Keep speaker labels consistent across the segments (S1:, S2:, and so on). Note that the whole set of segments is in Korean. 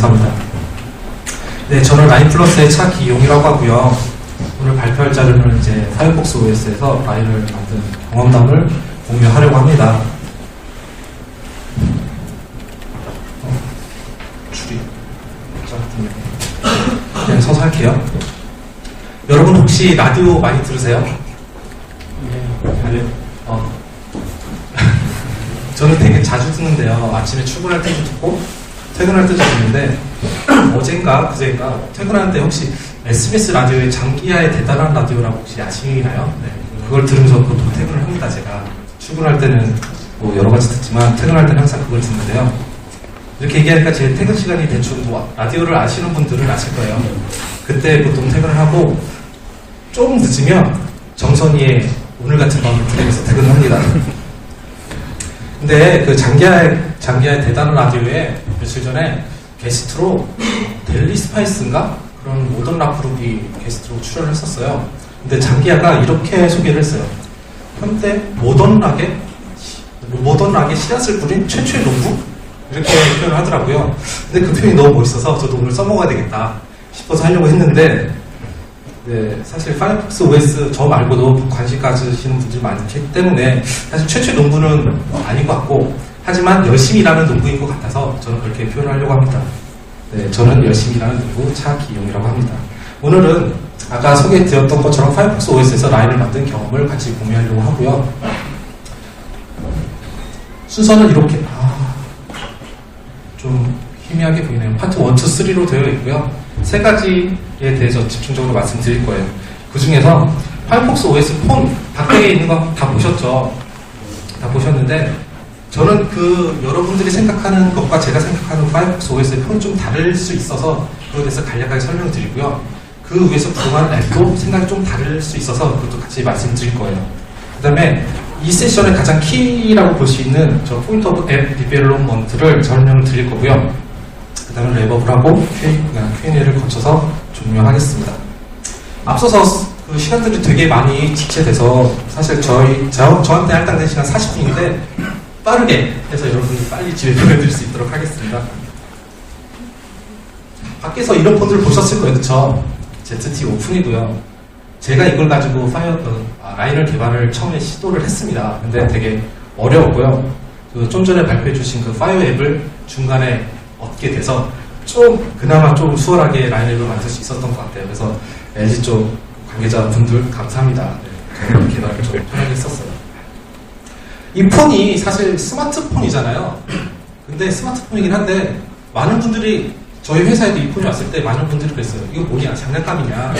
S1: 감사합니다. 네, 저는 라인플러스의 차기용이라고 하고요. 오늘 발표할 자료는 이제 파이어폭스 OS에서 라인을 만든 경험담을 공유하려고 합니다. 줄이 그냥 서서 할게요. 여러분 혹시 라디오 많이 들으세요? 네. 저는 되게 자주 듣는데요. 아침에 출근할 때도 듣고 퇴근할 때도 듣는데 어젠가 그제인가 퇴근하는데 혹시 SBS 라디오의 장기하의 대단한 라디오라고 혹시 아시나요? 네. 그걸 들으면서 보통 퇴근을 합니다. 제가 출근할 때는 뭐 여러 가지 듣지만 퇴근할 때는 항상 그걸 듣는데요. 이렇게 얘기하니까 제 퇴근 시간이 대충 뭐 라디오를 아시는 분들은 아실 거예요. 그때 보통 퇴근을 하고 좀 늦으면 정선이의 오늘 같은 밤을 들으면서 퇴근을 합니다. 근데 그 장기하의 대단한 라디오에 며칠 전에 게스트로 델리 스파이스인가? 그런 모던 락 그룹이 게스트로 출연을 했었어요. 근데 장기하가 이렇게 소개를 했어요. 현대 모던 락의 씨앗을 뿌린 최초의 농부? 이렇게 표현을 하더라고요. 근데 그 표현이 너무 멋있어서 저도 오늘 써먹어야 되겠다 싶어서 하려고 했는데, 네, 사실 파이어폭스 OS 저 말고도 관심 가지시는 분들이 많기 때문에 사실 최초의 농부는 아닌 것 같고, 하지만 열심히 일하는 농부인 것 같아서 저는 그렇게 표현을 하려고 합니다. 네, 저는 열심히 일하는 농부 차기용이라고 합니다. 오늘은 아까 소개해드렸던 것처럼 파이어폭스 OS에서 라인을 만든 경험을 같이 공유하려고 하고요. 순서는 이렇게 좀 희미하게 보이네요. 파트 1, 2, 3로 되어 있고요. 세 가지에 대해서 집중적으로 말씀드릴 거예요. 그 중에서 파이어폭스 OS 폰 밖에 있는 거 다 보셨죠? 다 보셨는데 저는 그 여러분들이 생각하는 것과 제가 생각하는 파이어폭스 OS의 폰이 좀 다를 수 있어서 그거에 대해서 간략하게 설명을 드리고요. 그 위에서 구성한 앱도 생각이 좀 다를 수 있어서 그것도 같이 말씀드릴 거예요. 그 다음에 이 세션의 가장 키라고 볼 수 있는 저 포인트 오브 앱 디벨롭먼트를 설명을 드릴 거고요. 그 다음에 랩업을 하고 Q&A를 거쳐서 종료하겠습니다. 앞서서 그 시간들이 되게 많이 지체돼서 사실 저한테 할당된 시간 40분인데 빠르게 해서 여러분들 빨리 집에 보내드릴 수 있도록 하겠습니다. 밖에서 이런 폰들을 보셨을 거예요. 그쵸? ZT 오픈이고요. 제가 이걸 가지고 라인을 개발을 처음에 시도를 했습니다. 근데 되게 어려웠고요. 좀 전에 발표해 주신 그 파이어 앱을 중간에 얻게 돼서 그나마 좀 수월하게 라인 앱을 만들 수 있었던 것 같아요. 그래서 LG 쪽 관계자분들 감사합니다. 네, 저는 개발을 좀 편하게 했었어요. 이 폰이 사실 스마트폰이잖아요. 근데 스마트폰이긴 한데 많은 분들이 저희 회사에도 이 폰이 왔을 때 많은 분들이 그랬어요. 이거 뭐냐? 장난감이냐?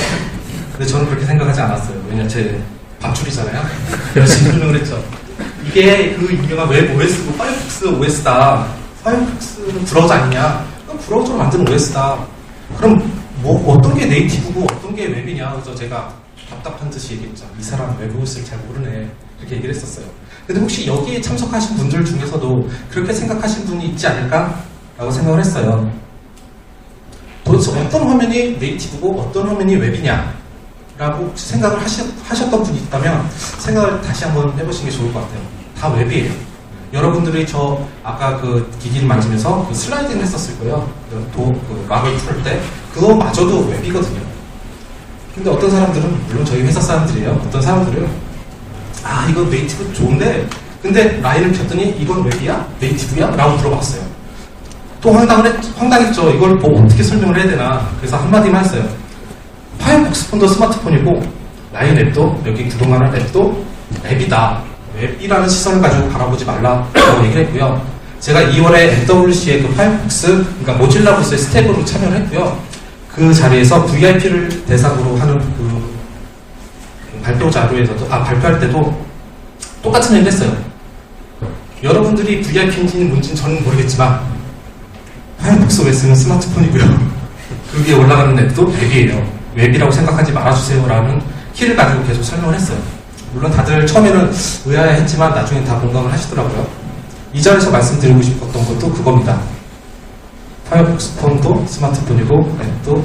S1: 근데 저는 그렇게 생각하지 않았어요. 왜냐면 제 밥줄이잖아요. 열심히 설명을 했죠. 이게 그 유명한 웹 OS고 파이어폭스 OS다. 파이어폭스는 브라우저 아니냐? 그럼 브라우저로 만드는 OS다. 그럼 뭐 어떤 게 네이티브고 어떤 게 웹이냐? 그래서 제가 답답한 듯이 얘기했죠. 이 사람 웹 OS를 잘 모르네. 이렇게 얘기를 했었어요. 근데 혹시 여기에 참석하신 분들 중에서도 그렇게 생각하신 분이 있지 않을까? 라고 생각을 했어요. 도대체 어떤 화면이 네이티브고 어떤 화면이 웹이냐? 라고 혹시 생각을 하셨던 분이 있다면 생각을 다시 한번 해보시는 게 좋을 것 같아요. 다 웹이에요. 여러분들이 저 아까 그 기기를 만지면서 그 슬라이딩을 했었을 거예요. 그 막을 풀 때 그거마저도 웹이거든요. 근데 어떤 사람들은 물론 저희 회사 사람들이에요. 어떤 사람들은 이건 네이티브 좋은데 근데 라인을 켰더니 이건 웹이야? 네이티브야? 라고 물어봤어요. 또 황당했죠. 이걸 뭐 어떻게 설명을 해야 되나. 그래서 한마디만 했어요. 파이어폭스 폰도 스마트폰이고 라인 앱도 여기 그동안 한 앱도 앱이다. 웹이라는 시선을 가지고 바라보지 말라고 얘기를 했고요. 제가 2월에 MWC의 그 파이어폭스, 그러니까 모질라 부스의 스텝으로 참여를 했고요. 그 자리에서 VIP를 대상으로 하는 그 발표 자료에서도, 발표할 때도 똑같은 얘기를 했어요. 여러분들이 VIP인지는 뭔지는 저는 모르겠지만, 파이어폭스 OS는 스마트폰이고요. 그 위에 올라가는 앱도 웹이에요. 웹이라고 생각하지 말아주세요라는 키를 가지고 계속 설명을 했어요. 물론 다들 처음에는 의아해 했지만 나중엔 다 공감을 하시더라고요. 이 자리에서 말씀드리고 싶었던 것도 그겁니다. 파이어폭스 폰도 스마트폰이고 앱도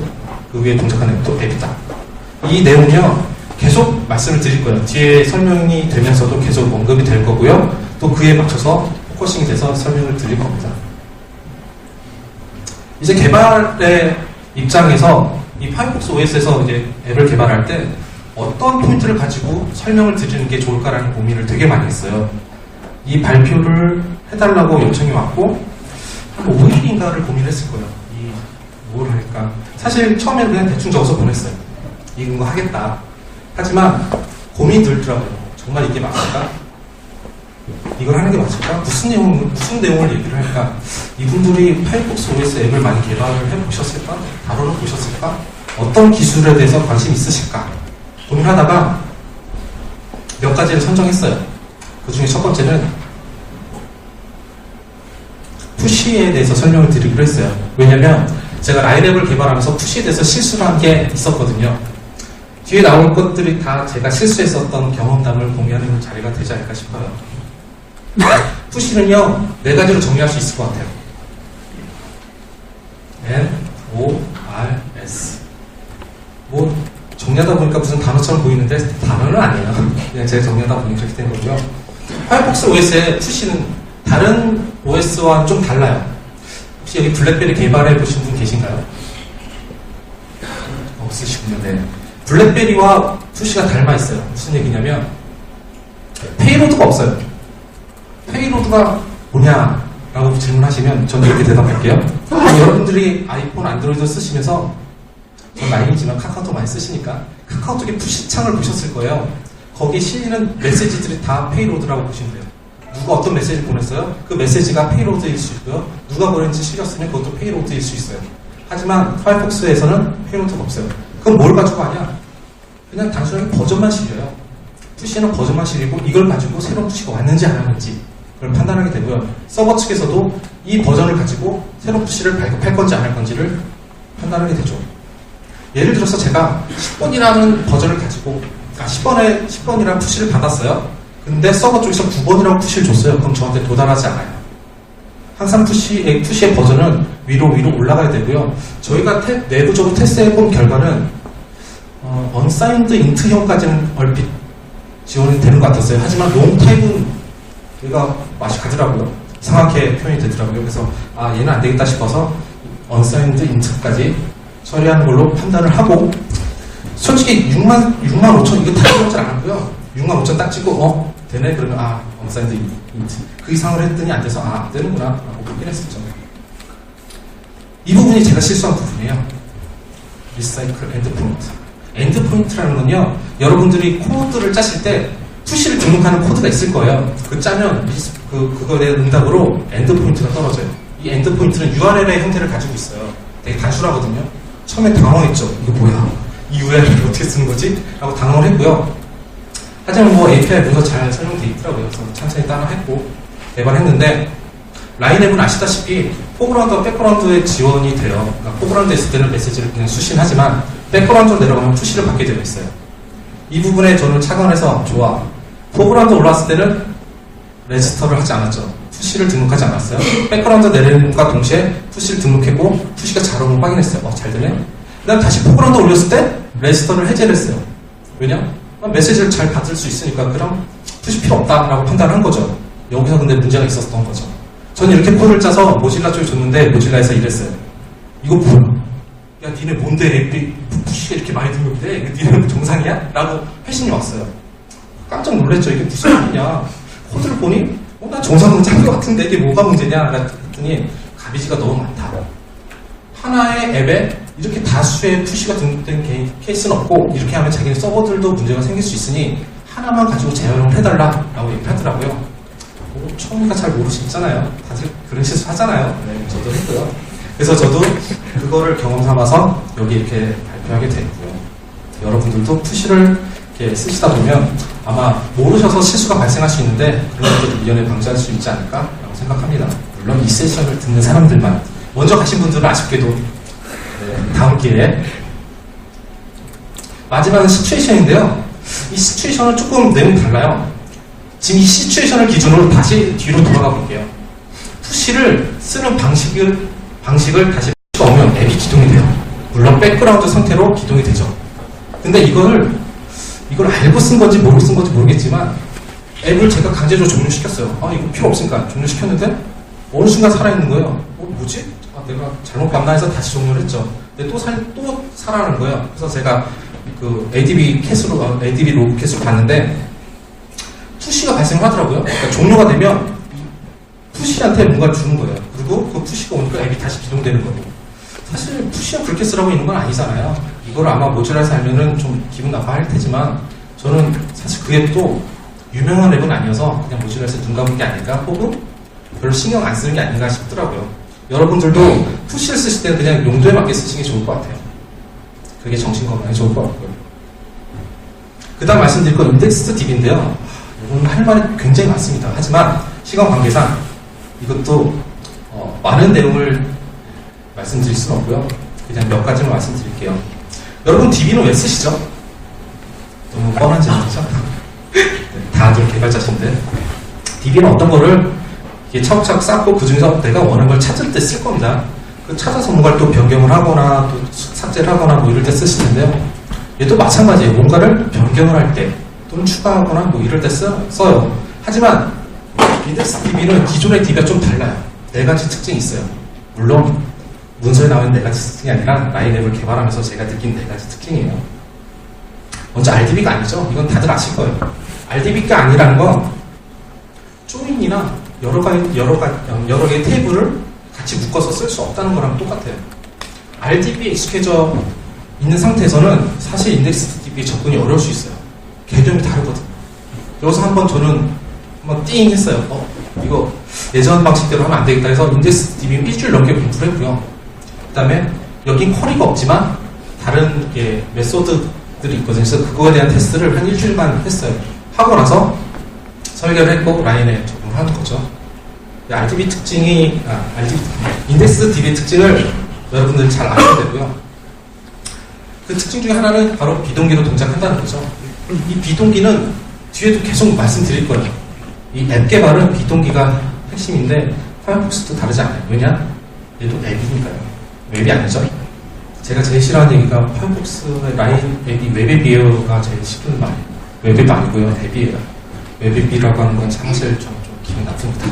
S1: 그 위에 동작하는 앱도 앱이다. 이 내용은요 계속 말씀을 드릴 거예요. 뒤에 설명이 되면서도 계속 언급이 될 거고요. 또 그에 맞춰서 포커싱이 돼서 설명을 드릴 겁니다. 이제 개발의 입장에서 이 파이어폭스 OS에서 이제 앱을 개발할 때 어떤 포인트를 가지고 설명을 드리는 게 좋을까라는 고민을 되게 많이 했어요. 이 발표를 해달라고 요청이 왔고 한 5일인가를 고민했을 거예요. 뭘 할까? 사실 처음에는 그냥 대충 적어서 보냈어요. 이거 하겠다. 하지만 고민이 들더라고요. 정말 이게 맞을까? 이걸 하는 게 맞을까? 무슨 내용을 얘기를 할까? 이분들이 파이어폭스 OS 앱을 많이 개발을 해보셨을까? 다뤄는 보셨을까? 어떤 기술에 대해서 관심 있으실까? 고민하다가 몇 가지를 선정했어요. 그 중에 첫 번째는 푸시에 대해서 설명을 드리기로 했어요. 왜냐면 제가 라인앱을 개발하면서 푸시에 대해서 실수를 한 게 있었거든요. 뒤에 나올 것들이 다 제가 실수했었던 경험담을 공유하는 자리가 되지 않을까 싶어요. 푸시는요, 4가지로 정리할 수 있을 것 같아요. N, O, R, S. 뭐, 정리하다 보니까 무슨 단어처럼 보이는데 단어는 아니에요. 그냥 제가 정리하다 보니 그렇게 된 거고요. 파이어폭스 OS의 푸시는 다른 OS와 좀 달라요. 혹시 여기 블랙베리 개발해 보신 분 계신가요? 없으시군요. 네. 블랙베리와 푸시가 닮아 있어요. 무슨 얘기냐면 페이로드가 없어요. 페이로드가 뭐냐라고 질문하시면 저는 이렇게 대답할게요. 여러분들이 아이폰, 안드로이드 쓰시면서 전 나이지만 카카오톡 많이 쓰시니까 카카오톡의 푸시 창을 보셨을 거예요. 거기에 실리는 메시지들이 다 페이로드라고 보시면 돼요. 누가 어떤 메시지를 보냈어요? 그 메시지가 페이로드일 수 있고요. 누가 보냈는지 실렸으면 그것도 페이로드일 수 있어요. 하지만 파이어폭스에서는 페이로드가 없어요. 그럼 뭘 가지고 하냐? 그냥 단순하게 버전만 실려요. 푸시는 버전만 실리고 이걸 가지고 새로운 푸시가 왔는지 안 왔는지 그걸 판단하게 되고요. 서버 측에서도 이 버전을 가지고 새로운 푸시를 발급할 건지 안 할 건지를 판단하게 되죠. 예를 들어서 제가 10번이라는 버전을 가지고 10번이라는 푸시를 받았어요. 근데 서버 쪽에서 9번이라고 푸시를 줬어요. 그럼 저한테 도달하지 않아요. 항상 푸시의 버전은 위로 올라가야 되고요. 저희가 내부적으로 테스트해본 결과는 언사인드 인트형까지는 얼핏 지원이 되는 것 같았어요. 하지만 롱타입은 얘가 맛이 가더라고요. 이상하게 표현이 되더라고요. 그래서 얘는 안 되겠다 싶어서 언사인드 인트까지 처리하는 걸로 판단을 하고 솔직히 6만 5천 이거 다 들어오지 않았고요. 6만 5천 딱 찍고 되네? 그러면 언사인드 인트 그 이상을 했더니 안 돼서 안 되는구나 라고 보긴 했었죠. 이 부분이 제가 실수한 부분이에요. 리사이클 엔드포인트. 엔드포인트라는 건요, 여러분들이 코드를 짜실 때 푸시를 등록하는 코드가 있을 거예요. 그 짜면 그거에 대한 응답으로 엔드포인트가 떨어져요. 이 엔드포인트는 URL의 형태를 가지고 있어요. 되게 단순하거든요. 처음에 당황했죠. 이거 뭐야? 이 URL을 어떻게 쓰는 거지? 라고 당황을 했고요. 하지만 뭐 API 문서 잘 설명되어 있더라고요. 그래서 천천히 따라했고 개발했는데 라인앱은 아시다시피 포그라운드와 백그라운드에 지원이 돼요. 그러니까 포그라운드에 있을 때는 메시지를 그냥 수신하지만 백그라운드로 내려가면 푸시를 받게 되어 있어요. 이 부분에 저는 착안해서 좋아. 포그라운드 올라왔을 때는 레지스터를 하지 않았죠. 푸시를 등록하지 않았어요. 백그라운드 내리는과 동시에 푸시를 등록했고 푸시가 잘 오는 거 확인했어요. 잘 되네. 그 다음 다시 포그라운드 올렸을 때 레지스터를 해제를 했어요. 왜냐? 메시지를 잘 받을 수 있으니까 그럼 푸시 필요 없다라고 판단한 거죠. 여기서 근데 문제가 있었던 거죠. 저는 이렇게 코드를 짜서 모질라 쪽에 줬는데 모질라에서 이랬어요. 이거 뭐야? 야 니네 뭔데 푸시가 이렇게 많이 등록돼? 니네 정상이야? 라고 회신이 왔어요. 깜짝 놀랐죠. 이게 무슨 말이냐. 코드를 보니 난 정상으로 짠 것 같은데 이게 뭐가 문제냐? 그랬더니 가비지가 너무 많다. 하나의 앱에 이렇게 다수의 푸시가 등록된 케이스는 없고 이렇게 하면 자기네 서버들도 문제가 생길 수 있으니 하나만 가지고 재활용을 해달라라고 얘기를 하더라고요. 처음이니까 잘 모르시잖아요. 다들 그런 실수 하잖아요. 네, 저도 했고요. 그래서 저도 그거를 경험 삼아서 여기 이렇게 발표하게 됐고요. 여러분들도 푸시를 이렇게 쓰시다 보면 아마 모르셔서 실수가 발생할 수 있는데 그런 것들을 미연에 방지할 수 있지 않을까라고 생각합니다. 물론 이 세션을 듣는 사람들만. 먼저 가신 분들은 아쉽게도 다음 기회에. 마지막은 시츄에이션인데요. 이 시츄에이션은 조금 내용이 달라요. 지금 이 시츄에이션을 기준으로 다시 뒤로 돌아가 볼게요. 푸시를 쓰는 방식을 다시 푸시가 오면 앱이 기동이 돼요. 물론 백그라운드 상태로 기동이 되죠. 근데 이걸 알고 쓴 건지 모르고 쓴 건지 모르겠지만 앱을 제가 강제적으로 종료시켰어요. 이거 필요 없으니까 종료시켰는데 어느 순간 살아있는 거예요. 뭐지? 내가 잘못 봤나 해서 다시 종료를 했죠. 근데 또 살아나는 거예요. 그래서 제가 그 ADB 로그 캣으로 봤는데 푸시가 발생을 하더라고요. 그러니까 종료가 되면 푸시한테 뭔가를 주는 거예요. 그리고 그 푸시가 오니까 앱이 다시 기동되는 거고. 사실 푸시가 그렇게 쓰라고 있는 건 아니잖아요. 이걸 아마 모질라에서 알면은 좀 기분 나빠할 테지만 저는 사실 그 앱도 유명한 앱은 아니어서 그냥 모질라에서 눈 감은 게 아닐까 혹은 별로 신경 안 쓰는 게 아닌가 싶더라고요. 여러분들도 푸시를 쓰실 때는 그냥 용도에 맞게 쓰시는 게 좋을 것 같아요. 그게 정신건강에 좋을 것 같고요. 그 다음 말씀드릴 건 인덱스 DB인데요. 이건 할 말이 굉장히 많습니다. 하지만 시간 관계상 이것도 많은 내용을 말씀드릴 수는 없고요. 그냥 몇 가지만 말씀드릴게요. 여러분 DB는 왜 쓰시죠? 너무 뻔한 질문이죠? 네, 다들 개발자신데 DB는 어떤 거를 이게 차곡차곡 쌓고 그 중에서 내가 원하는 걸 찾을 때 쓸 겁니다. 그 찾아서 뭔가를 또 변경을 하거나 또 삭제를 하거나 뭐 이럴 때 쓰실 텐데요. 얘도 마찬가지예요. 뭔가를 변경을 할 때 또는 추가하거나 뭐 이럴 때 써요. 하지만 인덱스 DB는 기존의 DB가 좀 달라요. 네 가지 특징이 있어요. 물론 문서에 나오는 네 가지 특징이 아니라 라인 앱을 개발하면서 제가 느낀 네 가지 특징이에요. 먼저 RDB가 아니죠. 이건 다들 아실 거예요. RDB가 아니라는 건 조인이나 여러 개의 테이블을 같이 묶어서 쓸 수 없다는 거랑 똑같아요. RDB에 익숙해져 있는 상태에서는 사실 인덱스 DB에 접근이 어려울 수 있어요. 개념이 다르거든요. 여기서 저는 한번 띵 했어요. 이거 예전 방식대로 하면 안 되겠다 해서 인덱스 DB는 일주일 넘게 공부를 했고요. 그 다음에 여긴 쿼리가 없지만 다른 메소드들이 있거든요. 그래서 그거에 대한 테스트를 한 일주일만 했어요. 하고 나서 설계를 했고 라인에 적용을 하는 거죠. RDB 특징이, 인덱스 DB의 특징을 여러분들 잘 아셔야 되고요. 그 특징 중에 하나는 바로 비동기로 동작한다는 거죠. 이 비동기는 뒤에도 계속 말씀드릴 거예요. 이 앱 개발은 비동기가 핵심인데 파이어폭스도 다르지 않아요. 왜냐? 얘도 앱이니까요. 웹이 아니죠. 제가 제일 싫어하는 얘기가 파이어폭스의 라인 앱이 웹앱이에요가 제일 싫은 말이에요. 웹앱 아니고요. 앱이에요. 웹앱이라고 하는 건 사실 좀 기분 나쁩니다.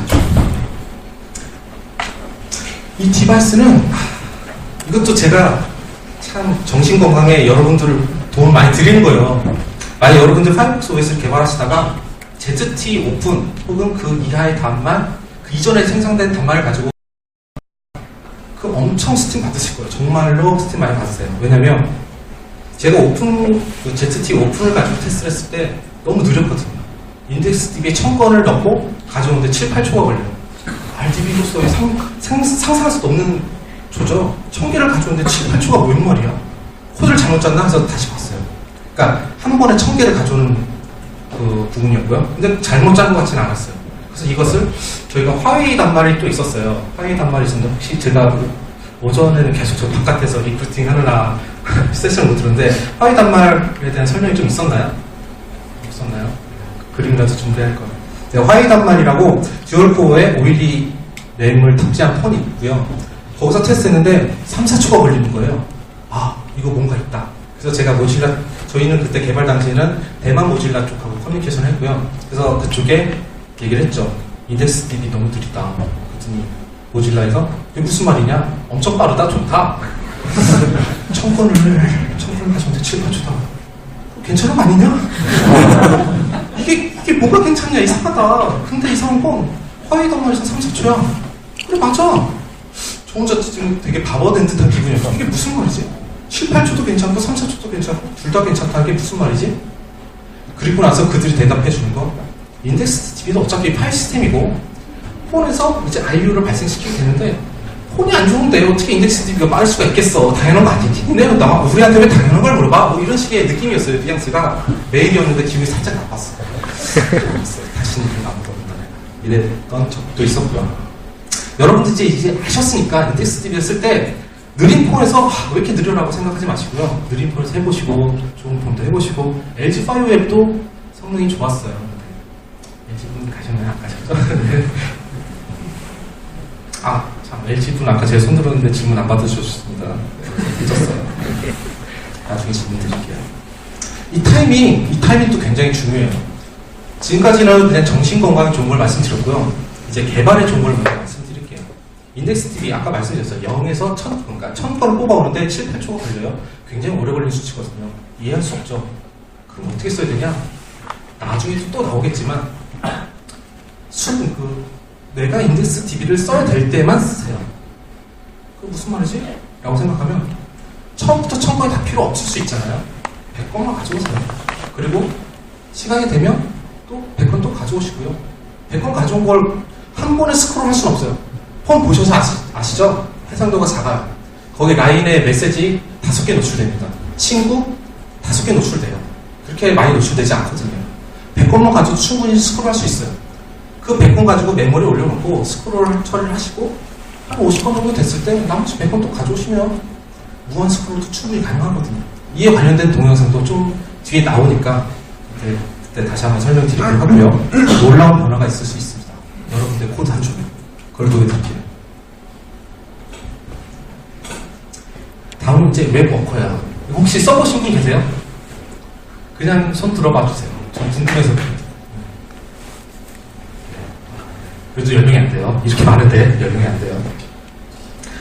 S1: 이 디바이스는 이것도 제가 참 정신건강에 여러분들을 도움 많이 드리는 거예요. 만약 여러분들 파이어폭스 OS를 개발하시다가 ZT 오픈 혹은 그 이하의 단말, 그 이전에 생성된 단말을 가지고 그 엄청 스팀 받으실 거예요. 정말로 스팀 많이 받으세요. 왜냐면 제가 ZT 오픈을 가지고 테스트를 했을 때 너무 느렸거든요. 인덱스 DB에 1000건을 넣고 가져오는데 7, 8초가 걸려요. RDB로서의 상상할 수도 없는 조죠. 1000개를 가져오는데 7, 8초가 웬 말이야. 코드를 잘못 짰나 해서 다시 봤어요. 그러니까 한 번에 1000개를 가져오는 그 부분이었고요. 근데 잘못 짠 것 같지는 않았어요. 그래서 이것을 저희가 화웨이 단말이 또 있었어요. 화웨이 단말이 있었는데 혹시 제가 오전에는 계속 저 바깥에서 리크루팅 하느라 세션을 못 들었는데 화웨이 단말에 대한 설명이 좀 있었나요? 없었나요? 그림이라도 준비할 거예요. 네, 화웨이 단말이라고 듀얼코어에 512 램을 탑재한 폰이 있고요. 거기서 테스트했는데 3, 4초가 걸리는 거예요. 이거 뭔가 있다. 그래서 제가 저희는 그때 개발 당시에는 대만 모질라 쪽하고 커뮤니케이션을 했고요. 그래서 그쪽에 얘기를 했죠. 인덱스 DB 너무 느리다. 그랬더니 모질라에서 이게 무슨 말이냐? 엄청 빠르다, 좋다. 1000건을 가져오는데 7, 8초다. 괜찮은 거 아니냐? 이게 뭐가 괜찮냐? 이상하다. 근데 이상한 건 화웨이 단말에서 3, 4초야. 그래, 맞아. 저 혼자 지금 되게 바보된 듯한 기분이었어. 이게 무슨 말이지? 7, 8초도 괜찮고 3, 4초도 괜찮고 둘 다 괜찮다. 이게 무슨 말이지? 그리고 나서 그들이 대답해 주는 거 인덱스 DB도 어차피 파일 시스템이고 폰에서 이제 IO를 발생시키게 되는데 폰이 안 좋은데 어떻게 인덱스 DB가 빠를 수가 있겠어. 당연한 거 아니지. 근데 우리한테 왜 당연한 걸 물어봐? 뭐 이런 식의 느낌이었어요. 뉘앙스가 메일이었는데 기분이 살짝 나빴어요. 다시는 안 물어본다. 이랬던 적도 있었고요. 여러분들 이제 아셨으니까 인덱스 DB를 쓸 때 느린 폰에서 왜 이렇게 느려라고 생각하지 마시고요. 느린 폰에서 해보시고 좋은 폰도 해보시고 LG 파이어 앱도 성능이 좋았어요. LG 분 가셨나요? 안 가셨죠? 참 LG 분 아까 제가 손 들었는데 질문 안 받으셨습니다. 늦었어요. 나중에 질문 드릴게요. 이 타이밍도 굉장히 중요해요. 지금까지는 그냥 정신건강에 좋은 걸 말씀드렸고요. 이제 개발에 좋은 걸 먼저 말씀드릴게요. 인덱스 DB 아까 말씀드렸어요. 0에서 1000, 그러니까 1000건을 뽑아오는데 7, 8초가 걸려요. 굉장히 오래 걸리는 수치거든요. 이해할 수 없죠. 그럼 어떻게 써야 되냐? 나중에 또 나오겠지만 내가 인덱스 DB를 써야 될 때만 쓰세요. 그 무슨 말이지? 라고 생각하면 처음부터 1000건이 다 필요 없을 수 있잖아요. 100건만 가져오세요. 그리고 시간이 되면 또 100건 또 가져오시고요. 100건 가져온 걸 한 번에 스크롤 할 수는 없어요. 폰 보셔서 아시죠? 해상도가 작아요. 거기 라인에 메시지 5개 노출됩니다. 친구 5개 노출돼요. 그렇게 많이 노출되지 않거든요. 100건만 가지고 충분히 스크롤 할 수 있어요. 그 100건 가지고 메모리에 올려놓고 스크롤 처리를 하시고 한 50건 정도 됐을 때 나머지 100건 또 가져오시면 무한 스크롤도 충분히 가능하거든요. 이에 관련된 동영상도 좀 뒤에 나오니까 그때 다시 한번 설명드리도록 하고요. 놀라운 변화가 있을 수 있습니다. 여러분들 코드 한 줄에 그걸 보여드릴게요. 다음은 이제 웹워커야. 혹시 써보신 분 계세요? 그냥 손 들어봐 주세요. 전 궁금해서 그래도 연령이 안 돼요. 이렇게 많은데 연령이 안 돼요.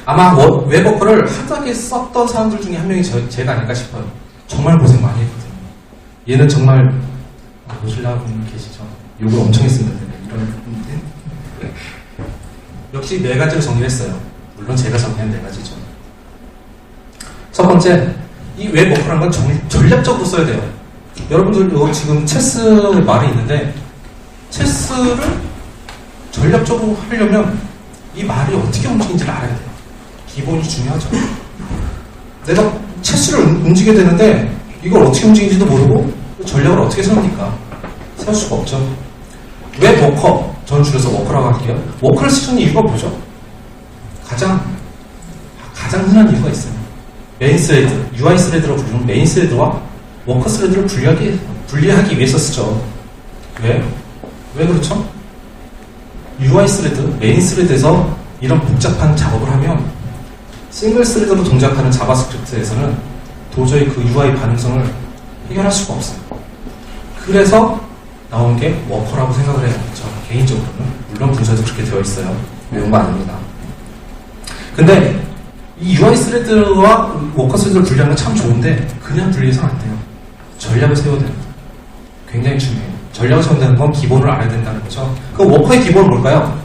S1: 아마 웹워커를 하드하게 썼던 사람들 중에 한 명이 제가 아닐까 싶어요. 정말 고생 많이 했거든요. 얘는 정말 모질라 분 계시죠? 욕을 엄청 했습니다. 이런 역시 4가지로 정리했어요. 물론 제가 정리한 4가지죠. 첫 번째, 이 웹워커라는 건 전략적으로 써야 돼요. 여러분들 지금 체스 말이 있는데 체스를 전략적으로 하려면 이 말이 어떻게 움직이는지를 알아야 돼요. 기본이 중요하죠. 내가 체스를 움직여야 되는데 이걸 어떻게 움직이는지도 모르고 전략을 어떻게 세웁니까? 세울 수가 없죠. 웹워커, 저는 줄여서 워커라고 할게요. 워커를 쓰는 이유가 뭐죠? 가장 흔한 이유가 있어요. 메인 스레드, UI 스레드로 부르는 메인 스레드와 워커 스레드를 분리하기 위해서 쓰죠. 왜 그렇죠? UI 스레드, 메인 스레드에서 이런 복잡한 작업을 하면 싱글 스레드로 동작하는 자바스크립트에서는 도저히 그 UI 반응성을 해결할 수가 없어요. 그래서 나온 게 워커라고 생각을 해요. 저 개인적으로는. 물론 문서에도 그렇게 되어 있어요. 외운 거 아닙니다. 근데 이 UI 스레드와 워커 스레드를 분리하는 건 참 좋은데 그냥 분리해서는 안 돼요. 전략을 세워야 됩니다. 굉장히 중요해요. 전략을 세운다는 건 기본을 알아야 된다는 거죠. 그럼 워커의 기본은 뭘까요?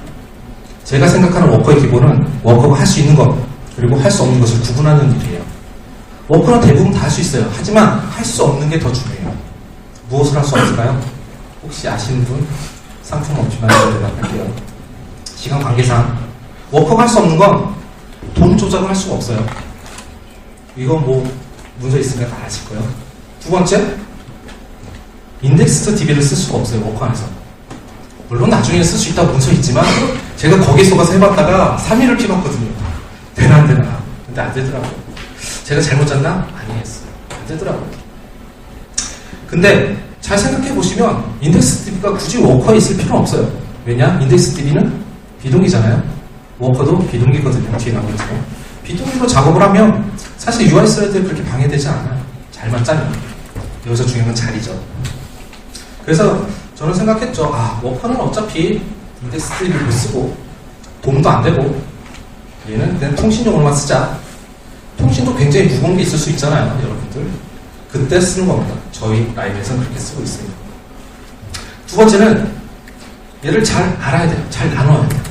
S1: 제가 생각하는 워커의 기본은 워커가 할 수 있는 것 그리고 할 수 없는 것을 구분하는 일이에요. 워커는 대부분 다 할 수 있어요. 하지만 할 수 없는 게 더 중요해요. 무엇을 할 수 없을까요? 혹시 아시는 분? 상품 없지만 대답할게요. 시간 관계상 워커가 할 수 없는 건 돈 조작을 할 수가 없어요. 이건 뭐 문제 있으니까 다 아실 거예요. 두 번째, 인덱스 DB를 쓸 수가 없어요. 워커 안에서. 물론 나중에 쓸 수 있다고 문서 있지만 제가 거기에 속아서 해봤다가 3일을 피봤거든요. 되나 안 되나. 근데 안 되더라고요. 제가 잘못 짰나? 아니었어요. 안 되더라고요. 근데 잘 생각해 보시면 인덱스 DB가 굳이 워커에 있을 필요는 없어요. 왜냐? 인덱스 DB는 비동기잖아요. 워커도 비동기거든요. 뒤에 나온 것처럼. 비동기로 작업을 하면 사실 UI 스레드에 그렇게 방해되지 않아요. 잘만 짜면. 여기서 중요한 건 자리죠. 그래서 저는 생각했죠. 워커는 어차피 인덱스 DB를 못 쓰고 도움도 안 되고 얘는 그냥 통신용으로만 쓰자. 통신도 굉장히 무거운 게 있을 수 있잖아요. 여러분들. 그때 쓰는 겁니다. 저희 라인에서는 그렇게 쓰고 있습니다. 두 번째는 얘를 잘 알아야 돼요. 잘 나눠야 돼요.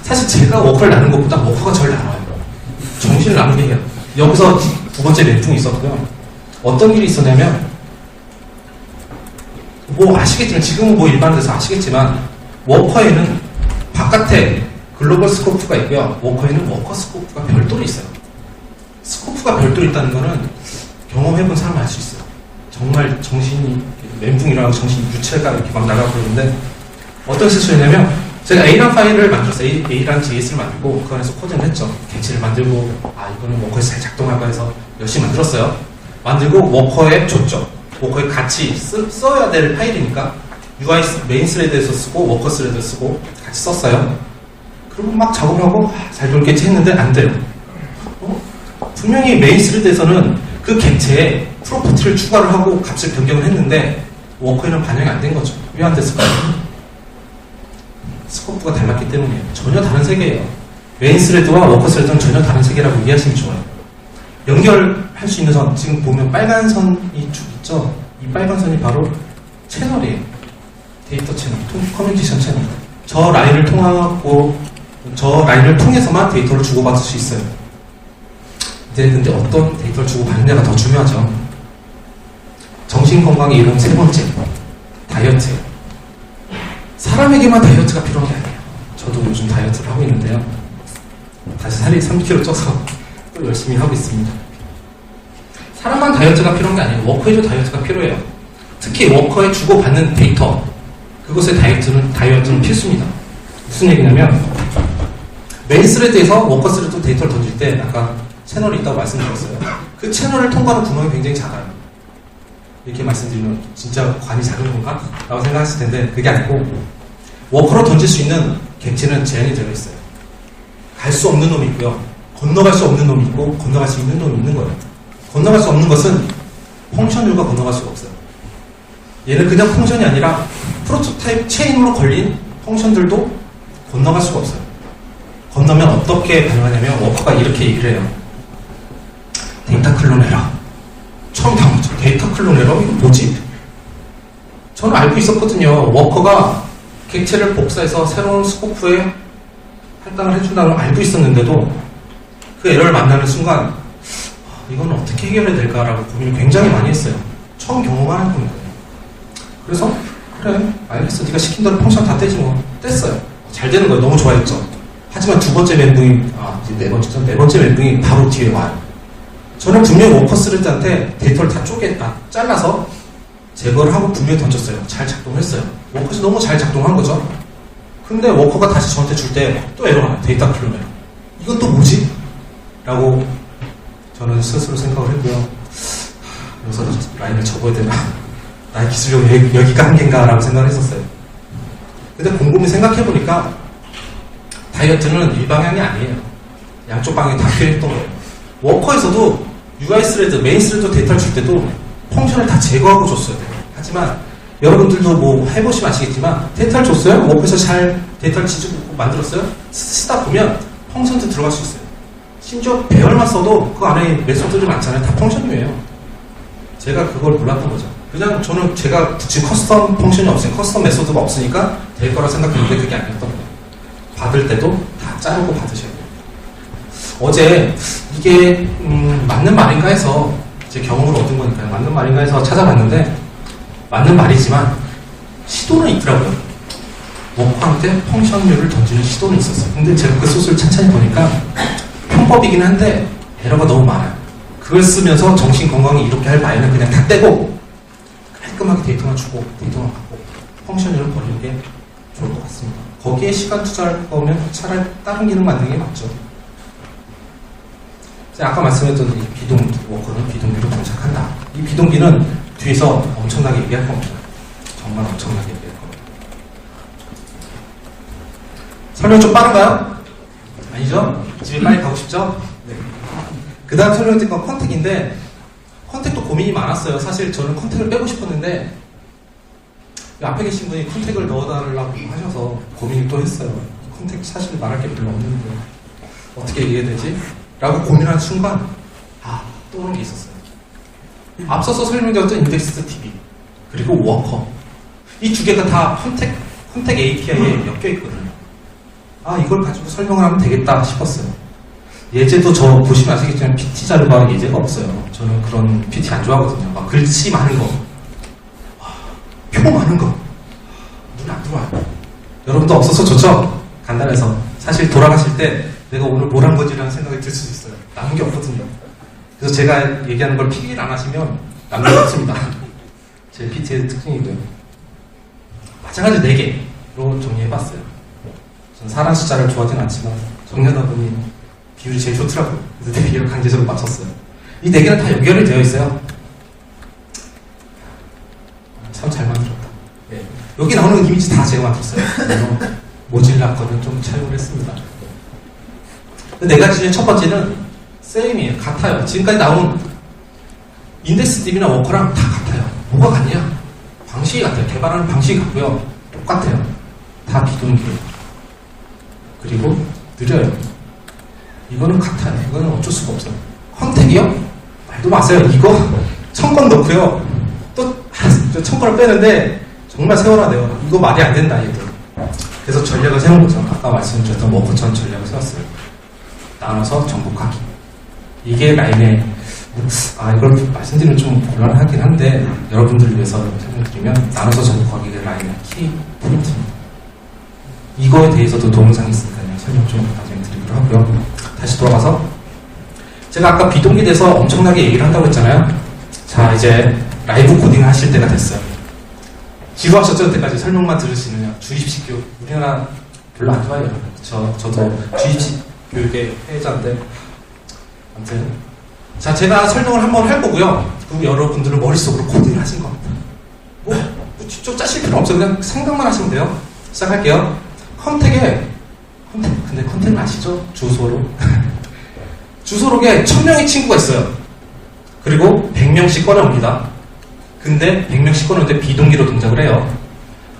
S1: 사실 제가 워커를 나눈 것보다 워커가 저를 나눠요. 정신을 나누게 해요. 여기서 두 번째 멘붕이 있었고요. 어떤 일이 있었냐면 뭐 아시겠지만 지금은 뭐 일반에서 아시겠지만 워커에는 바깥에 글로벌 스코프가 있고요. 워커에는 워커 스코프가 별도로 있어요. 스코프가 별도로 있다는 거는 경험해본 사람 알 수 있어요. 정말 정신이 멘붕이라고 정신이 유체가 이렇게 막 나가고 그러는데 어떤 실수였냐면 제가 A란 파일을 만들었어요. A란 JS를 만들고 그 안에서 코딩을 했죠. 객체를 만들고 이거는 워커에서 잘 작동할까 해서 열심히 만들었어요. 만들고 워커에 줬죠. 워커에 같이 써야 될 파일이니까 UI 메인 스레드에서 쓰고 워커 스레드 쓰고 같이 썼어요. 그리고 막 작업을 하고 잘 돌겠지 했는데 안 돼요. 분명히 메인 스레드에서는 그 객체에 프로퍼티를 추가를 하고 값을 변경을 했는데 워커에는 반영이 안 된 거죠. 왜 안 됐을까요? 스코프가 달랐기 때문에 전혀 다른 세계예요. 메인 스레드와 워커 스레드는 전혀 다른 세계라고 이해하시면 좋아요. 연결할 수 있는 선, 지금 보면 빨간 선이 쭉 있죠? 이 빨간 선이 바로 채널이에요. 데이터 채널, 커뮤니케이션 채널. 저 라인을 통해서만 데이터를 주고받을 수 있어요. 근데 어떤 데이터를 주고받느냐가 더 중요하죠. 정신건강의 이론 세 번째, 다이어트. 사람에게만 다이어트가 필요한 게 아니에요. 저도 요즘 다이어트를 하고 있는데요. 다시 살이 3kg 쪄서 또 열심히 하고 있습니다. 사람만 다이어트가 필요한 게 아니에요. 워커에도 다이어트가 필요해요. 특히 워커에 주고받는 데이터, 그것의 다이어트는 필수입니다. 무슨 얘기냐면, 메인 스레드에서 워커 스레드 데이터를 던질 때 아까 채널이 있다고 말씀드렸어요. 그 채널을 통과하는 구멍이 굉장히 작아요. 이렇게 말씀드리면 진짜 관이 작은 건가? 라고 생각하실 텐데 그게 아니고, 워커로 던질 수 있는 객체는 제한이 되어 있어요. 갈 수 없는 놈이 있고요. 건너갈 수 없는 놈이 있고 건너갈 수 있는 놈이 있는 거예요. 건너갈 수 없는 것은 펑션율과 건너갈 수가 없어요. 얘는 그냥 펑션이 아니라 프로토타입 체인으로 걸린 펑션들도 건너갈 수가 없어요. 건너면 어떻게 반응하냐면 워커가 이렇게 얘기를 해요. 데이터 클론 에러. 처음 당하죠. 데이터 클론 에러? 이거 뭐지? 저는 알고 있었거든요. 워커가 객체를 복사해서 새로운 스코프에 할당을 해준다는 걸 알고 있었는데도 그 에러를 만나는 순간 이건 어떻게 해결해야 될까라고 고민을 굉장히 많이 했어요. 처음 경험하는 겁니다. 그래서 그래 알겠어. 네가 시킨 대로 펑션 다 떼지 뭐. 뗐어요. 잘 되는 거예요. 너무 좋아했죠. 하지만 두 번째 멘붕이 이제 네 번째 멘붕이 바로 뒤에 와요. 저는 분명히 워커 스레드한테 데이터를 다 잘라서 제거를 하고 분명히 던졌어요. 잘 작동했어요. 워커에서 너무 잘 작동한 거죠. 근데 워커가 다시 저한테 줄 때 또 에러가 나요. 데이터 클론 에러. 이건 또 뭐지? 라고 저는 스스로 생각을 했고요. 여기서 라인을 접어야 되나? 나의 기술력이 여기가 한계인가? 라고 생각을 했었어요. 근데 곰곰이 생각해보니까 다이어트는 일방향이 아니에요. 양쪽 방향이 다 필요했던 거예요. 워커에서도 UI 스레드, 메인 스레드 데이터를 줄 때도 펑션을 다 제거하고 줬어야 돼요. 하지만 여러분들도 뭐 해보시면 아시겠지만 데이터를 줬어요? 워커에서 잘 데이터를 지지고 만들었어요? 쓰다 보면 펑션도 들어갈 수 있어요. 심지어 배열만 써도 그 안에 메소드들이 많잖아요. 다 펑션이에요. 제가 그걸 몰랐던 거죠. 그냥 저는 제가 붙인 커스텀 펑션이 없으니까, 커스텀 메소드가 없으니까 될 거라 생각했는데 그게 아니었던 거예요. 받을 때도 다 자르고 받으셔야 돼요. 어제 이게 맞는 말인가 해서 제 경험을 얻은 거니까요. 맞는 말인가 해서 찾아봤는데 맞는 말이지만 시도는 있더라고요. 워커한테 펑션율을 던지는 시도는 있었어요. 근데 제가 그 소스를 찬찬히 보니까 편법이긴 한데 에러가 너무 많아요. 그걸 쓰면서 정신건강이 이렇게 할 바에는 그냥 다 떼고 깔끔하게 데이터만 주고 데이터만 받고 펑션율을 버리는 게 좋을 것 같습니다. 거기에 시간 투자할 거면 차라리 다른 기능 만드는 게 맞죠. 제가 아까 말씀했던 이 비동 워커는 비동기로 동작한다. 이 비동기는 뒤에서 엄청나게 얘기할 겁니다. 정말 엄청나게 얘기할 겁니다. 설명 좀 빠른가요? 아니죠? 집에 빨리 가고 싶죠? 네. 그 다음 설명드릴 건 컨택인데 컨택도 고민이 많았어요. 사실 저는 컨택을 빼고 싶었는데 앞에 계신 분이 컨택을 넣어달라고 하셔서 고민을 또 했어요. 컨택 사실 말할 게 별로 없는데 어떻게 얘기해야 되지? 라고 고민하는 순간 떠오른 게 있었어요. 앞서서 설명드렸던 인덱스 DB 그리고 워커 이 두 개가 다 컨택 API에 엮여 있거든요. 이걸 가지고 설명을 하면 되겠다 싶었어요. 예제도 저 보시면 아시겠지만 PT 자료가 예제가 없어요. 저는 그런 PT 안 좋아하거든요. 막 글씨 많은 거, 표 많은 거, 눈 안 들어와요. 여러분도 없어서 좋죠? 간단해서. 사실 돌아가실 때 내가 오늘 뭘 한 거지라는 생각이 들 수도 있어요. 남은 게 없거든요. 그래서 제가 얘기하는 걸 필기를 안 하시면 남는 게 없습니다. 제 PT의 특징이고요. 마찬가지 4개로 정리해봤어요. 전 사람 숫자를 좋아하진 않지만 정리하다 보니 비율이 제일 좋더라고요. 그래서 4개를 강제적으로 맞췄어요. 이 4개는 다 연결이 되어 있어요. 참 잘 만들었다. 네. 여기 나오는 이미지 다 제가 만들었어요. 모질라 거는 좀 차용을 했습니다. 4가지 중에 첫 번째는 세임이에요. 같아요. 지금까지 나온 인덱스 DB나 워커랑 다 같아요. 뭐가 같냐? 방식이 같아요. 개발하는 방식이 같고요. 똑같아요. 다 비동기예요. 그리고 느려요. 이거는 같아요. 이거는 어쩔 수가 없어요. 컨택이요? 말도 마세요. 이거 1000건 넣고요. 또 1000건을 빼는데 정말 세월화돼요. 이거 말이 안 된다, 얘들. 그래서 전략을 세운 거죠. 아까 말씀드렸던 워커천 전략을 세웠어요. 나눠서 정복하기. 이게 라인의, 이걸 말씀드리면 좀 곤란하긴 한데, 여러분들을 위해서 설명드리면, 나눠서 정복하기가 라인의 키 포인트입니다. 이거에 대해서도 동영상이 있으니까요. 설명 좀 나중에 드리도록 하고요. 다시 돌아가서, 제가 아까 비동기 돼서 엄청나게 얘기를 한다고 했잖아요. 자, 이제 라이브 코딩 하실 때가 됐어요. 지루하셨죠? 그때까지 설명만 들으시느냐. 주입식 교육. 우리나라 별로 안 좋아해요. 저도 주입식 교육의 피해자인데. 아무튼. 자, 제가 설명을 한번 할 거고요. 그럼 여러분들은 머릿속으로 코딩을 하신 겁니다. 뭐 직접 짜실 필요 없어요. 그냥 생각만 하시면 돼요. 시작할게요. 근데 컨택은 아시죠? 주소록. 주소록에 1000명의 친구가 있어요. 그리고 100명씩 꺼내옵니다. 근데 100명씩 꺼내는데 비동기로 동작을 해요.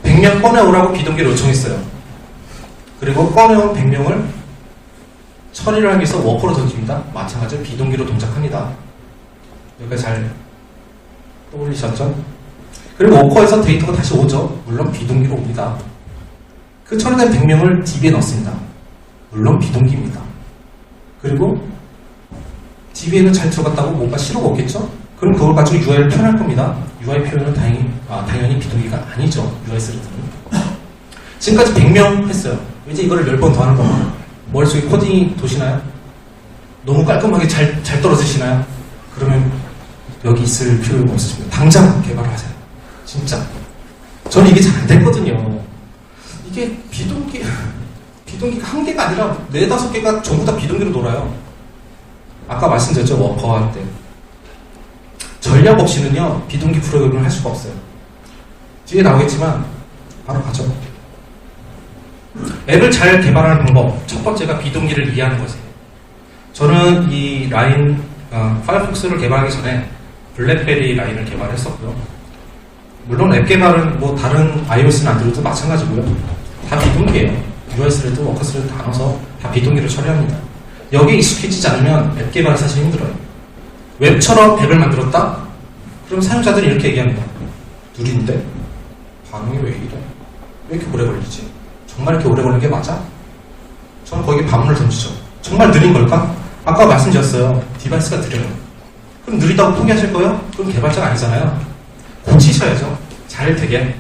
S1: 100명 꺼내오라고 비동기를 요청했어요. 그리고 꺼내온 100명을 처리를 하기 위해서 워커로 던집니다. 마찬가지로 비동기로 동작합니다. 여기까지 잘 떠올리셨죠? 그리고 워커에서 데이터가 다시 오죠. 물론 비동기로 옵니다. 그 처리된 100명을 DB에 넣습니다. 물론 비동기입니다. 그리고 DB에는 잘 들어갔다고 뭔가 실효가 없겠죠? 그럼 그걸 가지고 UI를 표현할 겁니다. UI 표현은 당연히 비동기가 아니죠. UI 쓰리들은. 지금까지 100명 했어요. 이제 이거를 10번 더 하는 겁니다. 머릿속에 코딩이 도시나요? 너무 깔끔하게 잘 떨어지시나요? 그러면 여기 있을 필요가 없으십니다. 당장 개발을 하세요. 진짜. 저는 이게 잘 안 됐거든요. 이게 비동기가 한 개가 아니라 4-5개가 전부 다 비동기로 놀아요. 아까 말씀드렸죠, 워커 할 때. 전략 없이는요, 비동기 프로그램을 할 수가 없어요. 뒤에 나오겠지만, 바로 가죠. 앱을 잘 개발하는 방법, 첫 번째가 비동기를 이해하는 거지. 저는 이 라인, 파이어폭스를 개발하기 전에 블랙베리 라인을 개발했었고요. 물론 앱 개발은 뭐 다른 iOS나 안드로이드도 마찬가지고요. 다 비동기예요. UI스레드, 워커스레드 다 넣어서 다 비동기를 처리합니다. 여기에 익숙해지지 않으면 앱 개발이 사실 힘들어요. 웹처럼 앱을 만들었다? 그럼 사용자들이 이렇게 얘기합니다. 느린데? 반응이 왜 이래? 왜 이렇게 오래 걸리지? 정말 이렇게 오래 걸리는 게 맞아? 저는 거기에 반문을 던지죠. 정말 느린 걸까? 아까 말씀드렸어요. 디바이스가 느려요. 그럼 느리다고 포기하실 거예요? 그럼 개발자가 아니잖아요. 고치셔야죠. 잘 되게.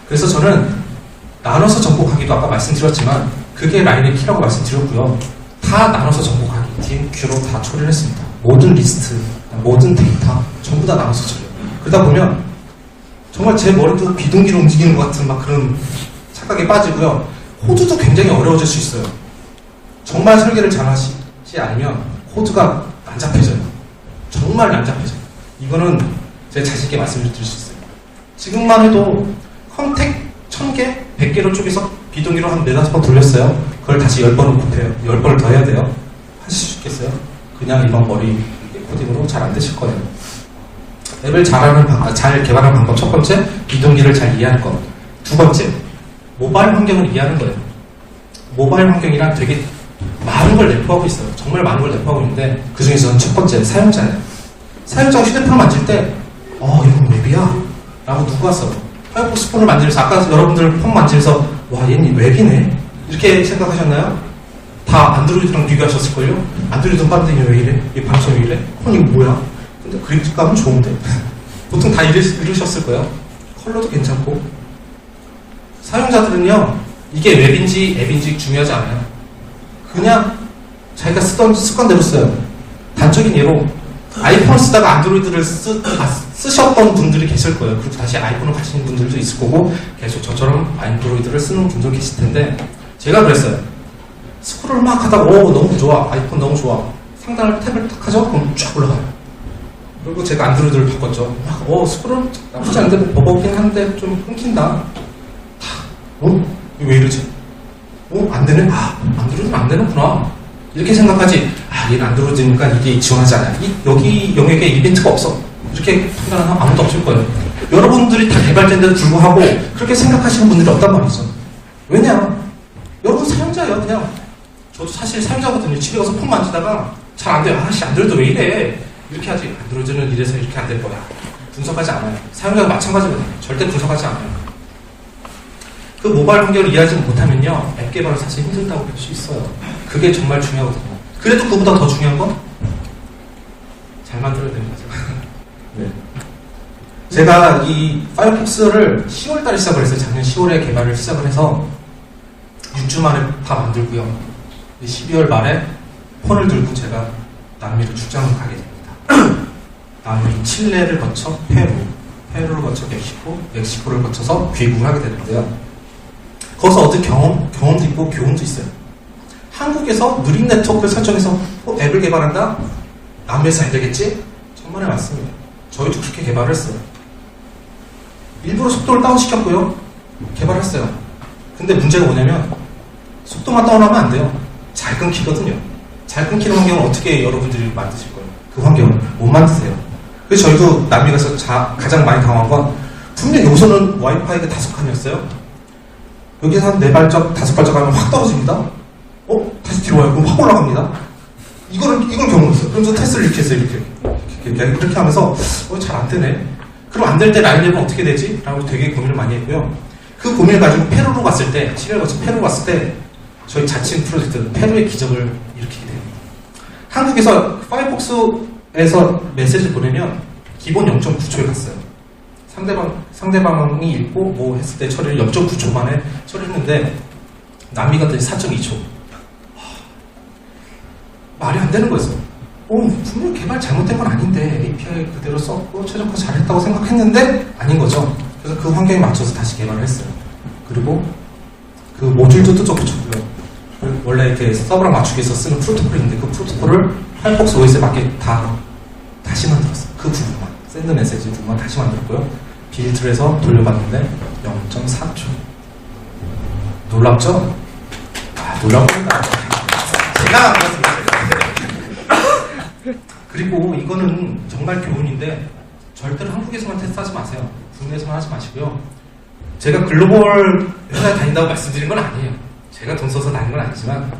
S1: 그래서 저는 나눠서 정복하기도 아까 말씀드렸지만 그게 라인의 키라고 말씀드렸고요. 다 나눠서 정복하기, DMQ로 다 처리를 했습니다. 모든 리스트, 모든 데이터 전부 다 나눠서 처리. 그러다 보면 정말 제 머리도 비동기로 움직이는 것 같은 막 그런 착각에 빠지고요. 코드도 굉장히 어려워질 수 있어요. 정말 설계를 잘 하시지 않으면 코드가 난잡해져요. 정말 난잡해져요. 이거는 제 자신 있게 말씀을 드릴 수 있어요. 지금만 해도 컨택 1000개, 100개로 쪼개서 비동기로 한 4-5번 돌렸어요. 그걸 다시 10번을 곱해요. 10번을 더 해야 돼요. 하실 수 있겠어요? 그냥 일반 머리 코딩으로 잘 안 되실 거예요. 앱을 잘 개발하는 방법. 첫 번째, 비동기를 잘 이해하는 것. 두 번째, 모바일 환경을 이해하는 거예요. 모바일 환경이란 되게 많은 걸 내포하고 있어요. 정말 많은 걸 내포하고 있는데 그 중에서는 첫 번째, 사용자예요. 사용자가 휴대폰을 만질 때 이건 웹이야? 라고 누가 써? 파이어폭스 폰을 만들면서 아까 여러분들 폰 만지면서 와 얘는 웹이네? 이렇게 생각하셨나요? 다 안드로이드랑 비교하셨을걸요? 안드로이드는 빠른데 왜 이래? 이 방송 왜 이래? 폰 이거 뭐야? 근데 그립감은 좋은데 보통 다 이러셨을 거예요. 컬러도 괜찮고. 사용자들은요 이게 웹인지 앱인지 중요하지 않아요. 그냥 자기가 쓰던 습관대로 써요. 단적인 예로 아이폰을 쓰다가 안드로이드를 쓰셨던 분들이 계실 거예요. 그리고 다시 아이폰을 가시는 분들도 있을 거고 계속 저처럼 안드로이드를 쓰는 분도 계실 텐데 제가 그랬어요. 스크롤 막 하다가 너무 좋아. 아이폰 너무 좋아. 상단을 탭을 딱 하죠? 그럼 쫙 올라가요. 그리고 제가 안드로이드를 바꿨죠. 스크롤 나쁘지 않은데 뭐 버벅이긴 한데 좀 끊긴다. 왜 이러지? 안 되네? 안드로이드는 안 되는구나. 이렇게 생각하지. 얘는 안드로이드니까 이게 지원하지 않아요. 여기 영역에 이벤트가 없어. 이렇게 판단하는 사람 아무도 없을 거예요. 여러분들이 다 개발자인데도 불구하고 그렇게 생각하시는 분들이 없단 말이죠. 왜냐? 여러분 사용자예요. 그냥 저도 사실 사용자거든요. 집에 가서 폰 만지다가 잘 안 돼요. 아씨 안드로이드 왜 이래? 이렇게 하지. 안드로이드는 이래서 이렇게 안 될 거야. 분석하지 않아요. 사용자가 마찬가지거든요. 절대 분석하지 않아요. 그 모바일 환경을 이해하지 못하면요, 앱 개발을 사실 힘들다고 볼 수 있어요. 그게 정말 중요하거든요. 그래도 그보다 더 중요한 건 잘 만들어야 되는 거죠. 네. 제가 이 파이어폭스를 10월 달에 시작을 했어요. 작년 10월에 개발을 시작을 해서 6주 만에 다 만들고요. 12월 말에 폰을 들고 제가 남미로 출장을 가게 됩니다. 남미 칠레를 거쳐 페루를 거쳐 멕시코를 거쳐서 귀국을 하게 되는데요. 거기서 얻은 경험도 있고 교훈도 있어요. 한국에서 느린 네트워크를 설정해서 앱을 개발한다? 남미에서 안 되겠지? 천만의 말씀이에요. 저희도 그렇게 개발을 했어요. 일부러 속도를 다운시켰고요. 개발했어요. 근데 문제가 뭐냐면 속도만 다운하면 안 돼요. 잘 끊기거든요. 잘 끊기는 환경을 어떻게 여러분들이 만드실 거예요? 그 환경을 못 만드세요. 그래서 저희도 남미 가서 가장 많이 당한 건 분명 여기서는 와이파이가 5칸이었어요. 여기서 한 4발짝, 5발짝 하면 확 떨어집니다. 다시 뒤로 와요. 그럼 확 올라갑니다. 이걸 경험했어요. 그러면서 테스트를 이렇게 했어요. 이렇게 하면서 잘 안 되네. 그럼 안 될 때 라인랩은 어떻게 되지? 라고 되게 고민을 많이 했고요. 그 고민을 가지고 페루로 갔을 때, 7월 거쳐 페루 갔을 때 저희 자칭 프로젝트 페루의 기적을 일으키게 돼요. 한국에서 파이어폭스에서 메시지를 보내면 기본 0.9초에 갔어요. 상대방이 읽고 뭐 했을 때 처리를 0.9초 만에 처리했는데 남미 같은 4.2초. 말이 안 되는 거였어요. 분명 개발 잘못된 건 아닌데 API 그대로 썼고 최적화 잘했다고 생각했는데 아닌 거죠. 그래서 그 환경에 맞춰서 다시 개발을 했어요. 그리고 그 모듈도 뜯어 붙였고요. 원래 이렇게 서버랑 맞추기 위해서 쓰는 프로토콜이 있는데 그 프로토콜을 파이어폭스 OS에 맞게 다시 만들었어요. 그 부분만. 샌드 메시지 부분만 다시 만들었고요. 빌드를 해서 돌려봤는데 0.4초. 놀랍죠? 놀랍습니다. 제가 그리고 이거는 정말 교훈인데 절대로 한국에서만 테스트하지 마세요. 국내에서만 하지 마시고요. 제가 글로벌 회사에 다닌다고 말씀드린 건 아니에요. 제가 돈 써서 다닌 건 아니지만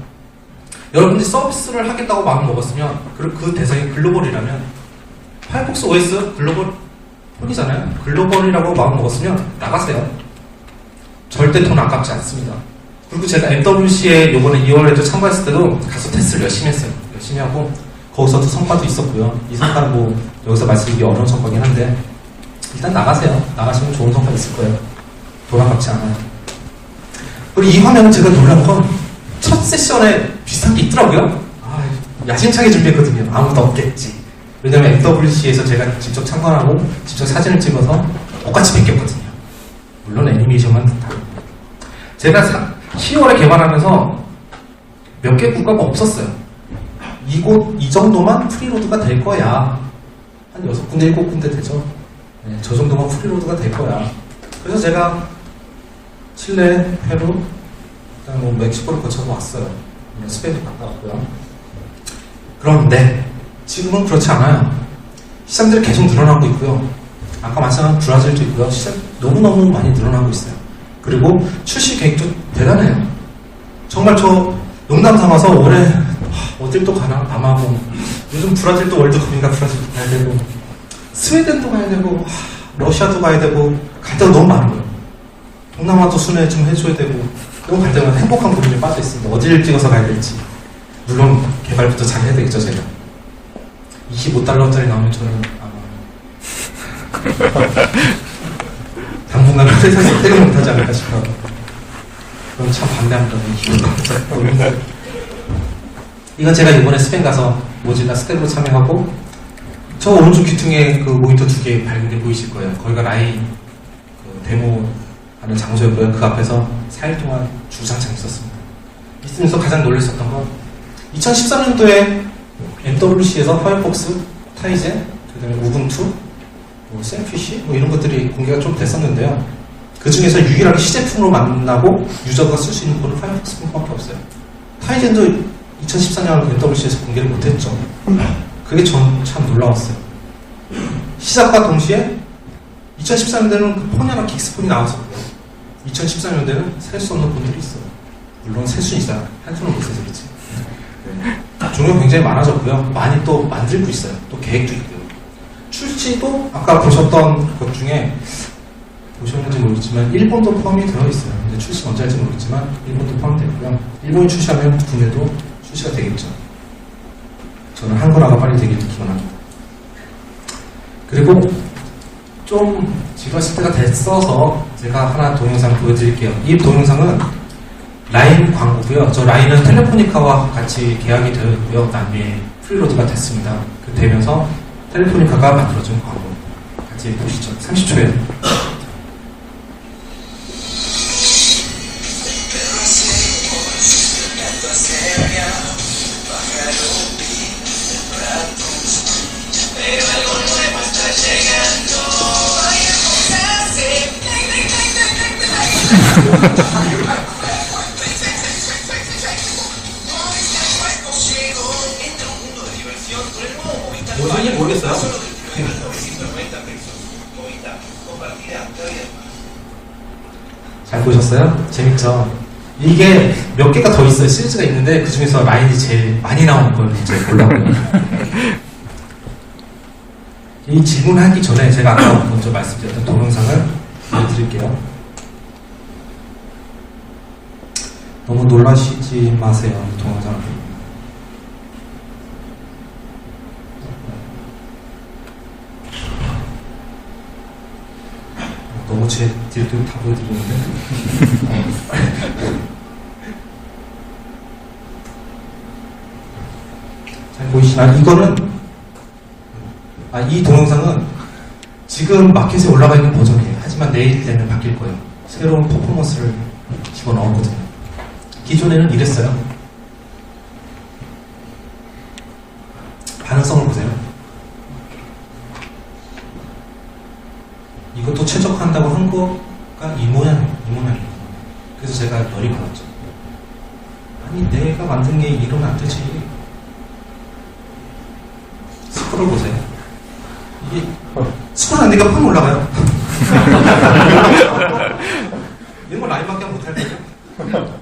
S1: 여러분들이 서비스를 하겠다고 마음 먹었으면 그 대상이 글로벌이라면 파이어폭스 OS 글로벌 폰이잖아요. 글로벌이라고 마음 먹었으면 나가세요. 절대 돈 아깝지 않습니다. 그리고 제가 MWC에 요번에 2월에도 참가했을 때도 가서 테스트를 열심히 했어요. 열심히 하고 거기서도 성과도 있었고요. 이 성과는 뭐 여기서 말씀드리기 어려운 성과긴 한데 일단 나가세요. 나가시면 좋은 성과 있을 거예요. 돈 아깝지 않아요. 그리고 이 화면은 제가 놀란 건 첫 세션에 비슷한 게 있더라고요. 야심차게 준비했거든요. 아무도 없겠지. 왜냐면 MWC에서 제가 직접 참관하고 직접 사진을 찍어서 똑같이 베꼈거든요. 물론 애니메이션만 다르고. 제가 10월에 개발하면서 몇 개 국가가 없었어요. 이 정도만 프리로드가 될 거야. 한 6군데, 7군데 되죠. 네, 저 정도만 프리로드가 될 거야. 그래서 제가 칠레, 페루, 그다음에 뭐 멕시코를 거쳐서 왔어요. 스페인도 갔다 왔고요. 그런데 지금은 그렇지 않아요. 시장들이 계속 늘어나고 있고요. 아까 말씀한 브라질도 있고요. 시장 너무너무 많이 늘어나고 있어요. 그리고 출시 계획도 대단해요. 정말 저 농담 삼아서 올해 어딜 또 가나? 아마 뭐 요즘 브라질도 월드컵인가 브라질도 가야 되고 스웨덴도 가야 되고 러시아도 가야 되고 갈 데가 너무 많은 거예요. 동남아도 순회 좀 해줘야 되고 그거 갈 때마다 행복한 고민에 빠져 있습니다. 어디를 찍어서 가야 될지. 물론 개발부터 잘 해야 되겠죠 제가. $25짜리 나오면 저는 아마 당분간 회사에서 퇴근 못하지 않을까 싶어요. 그럼 참 반대합니다. 이건 제가 이번에 스페인 가서 모질라 스텝으로 참여하고 저 오른쪽 귀퉁이에 그 모니터 2개 밝은 게 보이실 거예요. 거기가 라인 그 데모 하는 장소였고요. 그 앞에서 4일 동안 주장창 있었습니다. 있으면서 가장 놀랐었던 건 2013년도에 MWC에서 파이어폭스, 타이젠, 그다음에 우분투, 샌피쉬 이런 것들이 공개가 좀 됐었는데요. 그 중에서 유일하게 시제품으로 만나고 유저가 쓸 수 있는 거는 파이어폭스 폰밖에 없어요. 타이젠도 2014년 MWC에서 공개를 못했죠. 그게 전 참 놀라웠어요. 시작과 동시에 2014년대는 그 폰이나 긱스폰이 나왔었고요. 2014년대는 살 수 없는 폰들이 있어요. 물론 셀 수는 있어요. 한 손으로 못 세서 그렇지. 네. 종류가 굉장히 많아졌고요. 많이 또 만들고 있어요. 또 계획도 있고요. 출시도 아까 보셨던 것 중에 보셨는지 모르겠지만 일본도 포함이 되어 있어요. 근데 출시 언제 할지 모르겠지만 일본도 포함되고요. 일본이 출시하면 국내도 출시가 되겠죠. 저는 한글화가 빨리 되길 기원합니다. 그리고 좀 지루하실 때가 됐어서 제가 하나 동영상 보여드릴게요. 이 동영상은 라인 광고고요. 저 라인은 텔레포니카와 같이 계약이 되어 있고요. 나중에 프리로드가 됐습니다. 그 되면서 텔레포니카가 만들어준 광고 같이 보시죠. 30초에 무슨지 모르겠어요? 잘 보셨어요? 재밌죠? 이게 몇 개가 더 있어요. 시리즈가 있는데 그 중에서 라인이 제일 많이 나오는 걸 이제 골랐고요. 이 질문하기 전에 제가 아까 먼저 말씀드렸던 동영상을 보여드릴게요. 너무 놀라시지 마세요. 이 동영상을. 너무 제 딜도 다 보여드리는데. 잘 보이시나요? 이 동영상은 지금 마켓에 올라가 있는 버전이에요. 하지만 내일 되면 바뀔 거예요. 새로운 퍼포먼스를 집어넣었거든요. 기존에는 이랬어요. 반응성을 보세요. 이것도 최적화한다고 한 거가 이 모양이에요. 그래서 제가 열이 받았죠. 아니 내가 만든 게 이러면 안 되지. 스크롤 보세요. 이게 스크롤 안 되니까 팍 올라가요. 이런 거 라인밖에 못할 거예요.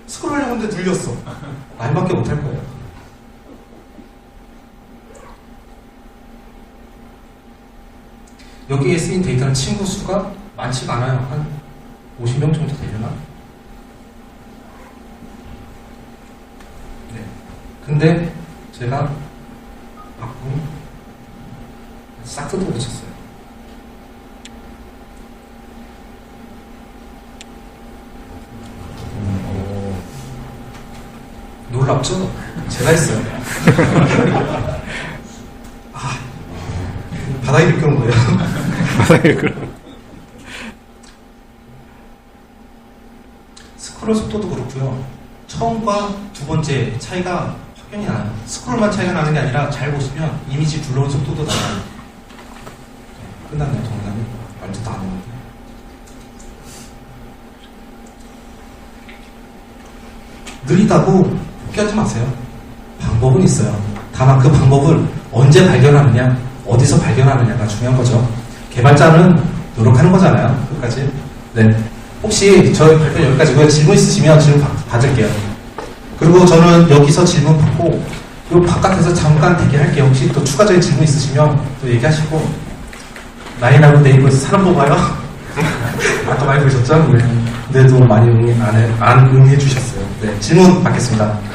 S1: 스크롤 하려고 했는데 들렸어. 라인밖에 못할 거예요. 여기에 쓰인 데이터는 친구 수가 많지가 않아요. 한 50명 정도 되려나? 네. 근데 제가 바꾸니 싹 뜯어 붙였어요. 놀랍죠? 제가 했어요. 바닥에 느껴온 거예요. 스크롤 속도도 그렇고요. 처음과 두 번째 차이가 확연히 나요. 스크롤만 차이가 나는 게 아니라 잘 보시면 이미지 불러온 속도도 나요. 끝났네요. 동영상이 완전 다 안 오는데. 느리다고 포기하지 마세요. 방법은 있어요. 다만 그 방법을 언제 발견하느냐, 어디서 발견하느냐가 중요한 거죠. 개발자는 노력하는 거잖아요. 끝까지. 네. 혹시 저희 발표 여기까지고요. 질문 있으시면 질문 받을게요. 그리고 저는 여기서 질문 받고 요 바깥에서 잠깐 대기할게요. 혹시 또 추가적인 질문 있으시면 또 얘기하시고. 라인하고 네이버에서 사람 뽑아요? 아까 많이 보셨죠? 네. 근데도 많이 안 응해 주셨어요. 네. 질문 받겠습니다.